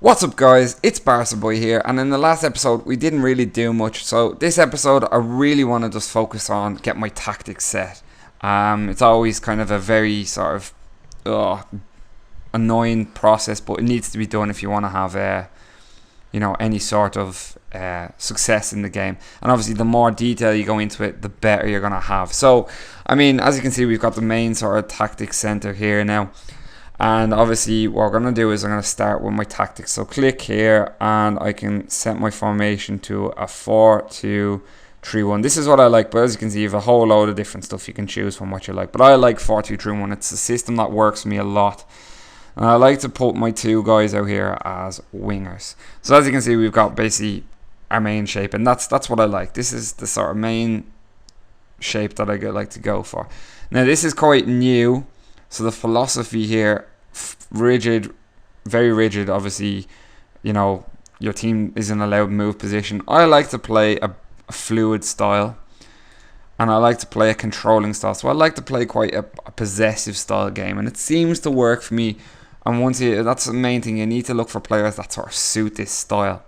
What's up guys, it's Barca Boy here, and in the last episode we didn't really do much, so this episode I really want to just focus on get my tactics set. It's always kind of a very sort of annoying process, but it needs to be done if you want to have any sort of success in the game. And obviously the more detail you go into it, the better you're going to have. So, I mean, as you can see, we've got the main sort of tactics center here now. And obviously what we're going to do is I'm going to start with my tactics. So click here and I can set my formation to a 4-2-3-1. This is what I like, but as you can see, you have a whole load of different stuff you can choose from what you like. But I like 4-2-3-1. It's a system that works for me a lot. And I like to put my two guys out here as wingers. So as you can see, we've got basically our main shape, and that's what I like. This is the sort of main shape that I like to go for. Now this is quite new, so the philosophy here, rigid, very rigid. Obviously, your team isn't allowed to move position. I like to play a fluid style, and I like to play a controlling style. So I like to play quite a possessive style game, and it seems to work for me. And that's the main thing, you need to look for players that sort of suit this style.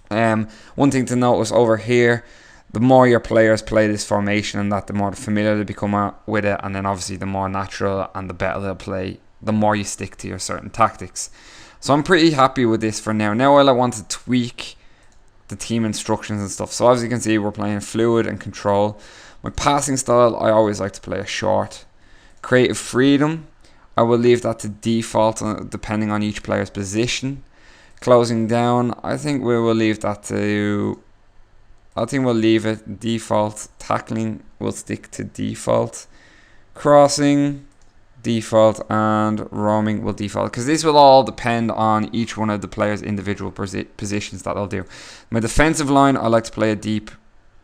One thing to notice over here, the more your players play this formation and that, the more familiar they become with it, and then obviously the more natural and the better they'll play, the more you stick to your certain tactics. So I'm pretty happy with this for now. Now I want to tweak the team instructions and stuff. So as you can see, we're playing fluid and control. My passing style, I always like to play a short. Creative freedom, I will leave that to default depending on each player's position. Closing down, I think we will leave that to... we'll leave it default. Tackling will stick to default. Crossing, default, and roaming will default, because this will all depend on each one of the players' individual positions that I'll do. My defensive line, I like to play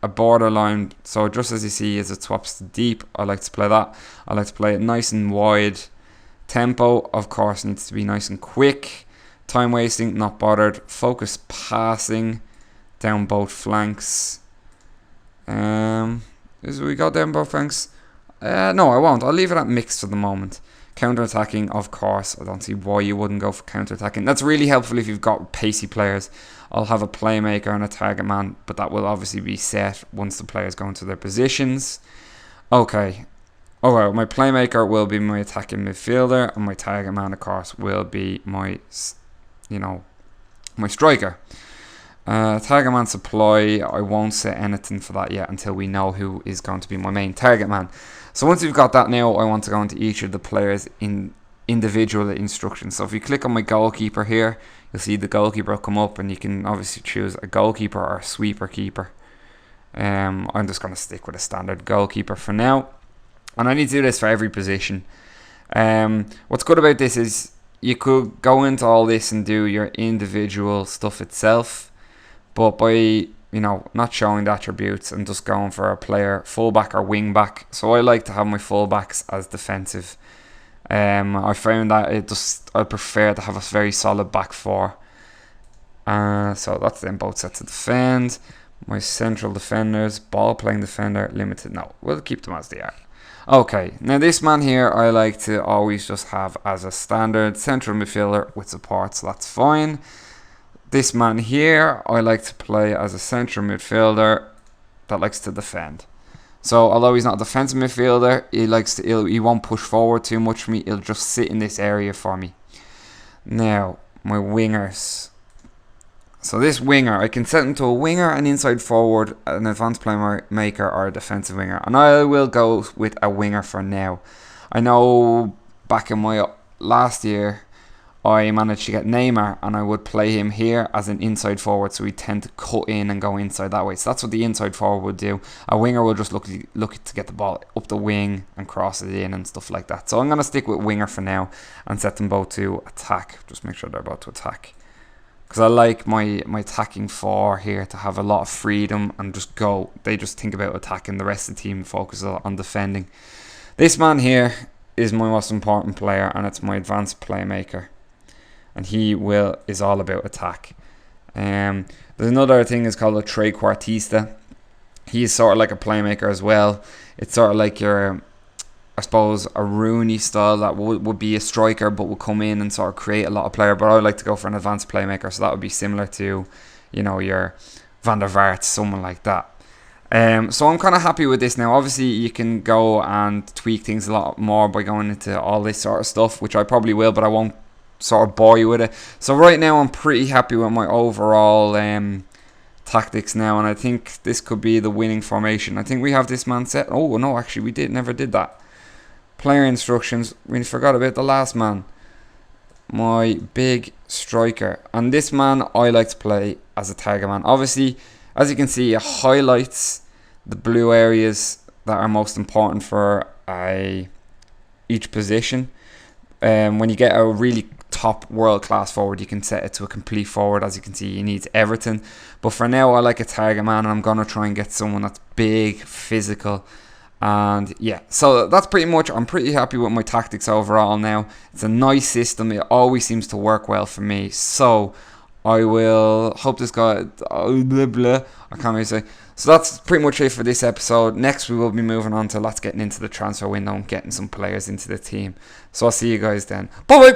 a borderline. So just as you see, as it swaps to deep, I like to play that. I like to play it nice and wide. Tempo, of course, needs to be nice and quick. Time wasting, not bothered. Focus passing down both flanks. We got down both flanks? No, I won't. I'll leave it at mixed for the moment. Counter-attacking, of course. I don't see why you wouldn't go for counter-attacking. That's really helpful if you've got pacey players. I'll have a playmaker and a target man, but that will obviously be set once the players go into their positions. Okay. Alright, my playmaker will be my attacking midfielder, and my target man, of course, will be my striker. Target man supply, I won't say anything for that yet until we know who is going to be my main target man. So once we've got that now, I want to go into each of the players in individual instructions. So if you click on my goalkeeper here, you'll see the goalkeeper come up, and you can obviously choose a goalkeeper or a sweeper keeper. I'm just going to stick with a standard goalkeeper for now, and I need to do this for every position. What's good about this is you could go into all this and do your individual stuff itself, but by not showing the attributes and just going for a player fullback or wing back. So I like to have my fullbacks as defensive. I found that I prefer to have a very solid back four. So that's them both sets to defend. My central defenders, ball playing defender, limited. No, we'll keep them as they are. Okay, now this man here I like to always just have as a standard central midfielder with support, so that's fine. This man here I like to play as a central midfielder that likes to defend. So although he's not a defensive midfielder, he won't push forward too much for me. He'll just sit in this area for me. Now my wingers. So this winger, I can set him to a winger, an inside forward, an advanced playmaker, or a defensive winger. And I will go with a winger for now. I know back in my last year, I managed to get Neymar, and I would play him here as an inside forward, so we tend to cut in and go inside that way. So that's what the inside forward would do. A winger will just look to get the ball up the wing and cross it in and stuff like that. So I'm going to stick with winger for now and set them both to attack. Just make sure they're both to attack, because I like my attacking four here to have a lot of freedom and just go. They just think about attacking. The rest of the team focuses on defending. This man here is my most important player, and it's my advanced playmaker. And he is all about attack. There's another thing is called a trequartista. He's sort of like a playmaker as well. It's sort of like your I suppose, a Rooney style that would be a striker but would come in and sort of create a lot of player. But I would like to go for an advanced playmaker, so that would be similar to, your Van der Vaart, someone like that. So I'm kind of happy with this now. Obviously, you can go and tweak things a lot more by going into all this sort of stuff, which I probably will, but I won't sort of bore you with it. So right now, I'm pretty happy with my overall tactics now, and I think this could be the winning formation. I think we have this man set. Oh no, actually we never did that. Player instructions. We forgot about the last man. My big striker, and this man I like to play as a target man. Obviously, as you can see, it highlights the blue areas that are most important for each position. When you get a really top world class forward, you can set it to a complete forward. As you can see, he needs everything, but for now I like a target man, and I'm gonna try and get someone that's big, physical, and yeah, so that's pretty much. I'm pretty happy with my tactics overall now. It's a nice system. It always seems to work well for me, so I will hope this guy. Blah, blah, I can't really say. So that's pretty much it for this episode. Next, we will be moving on to getting into the transfer window and getting some players into the team. So I'll see you guys then. Bye bye.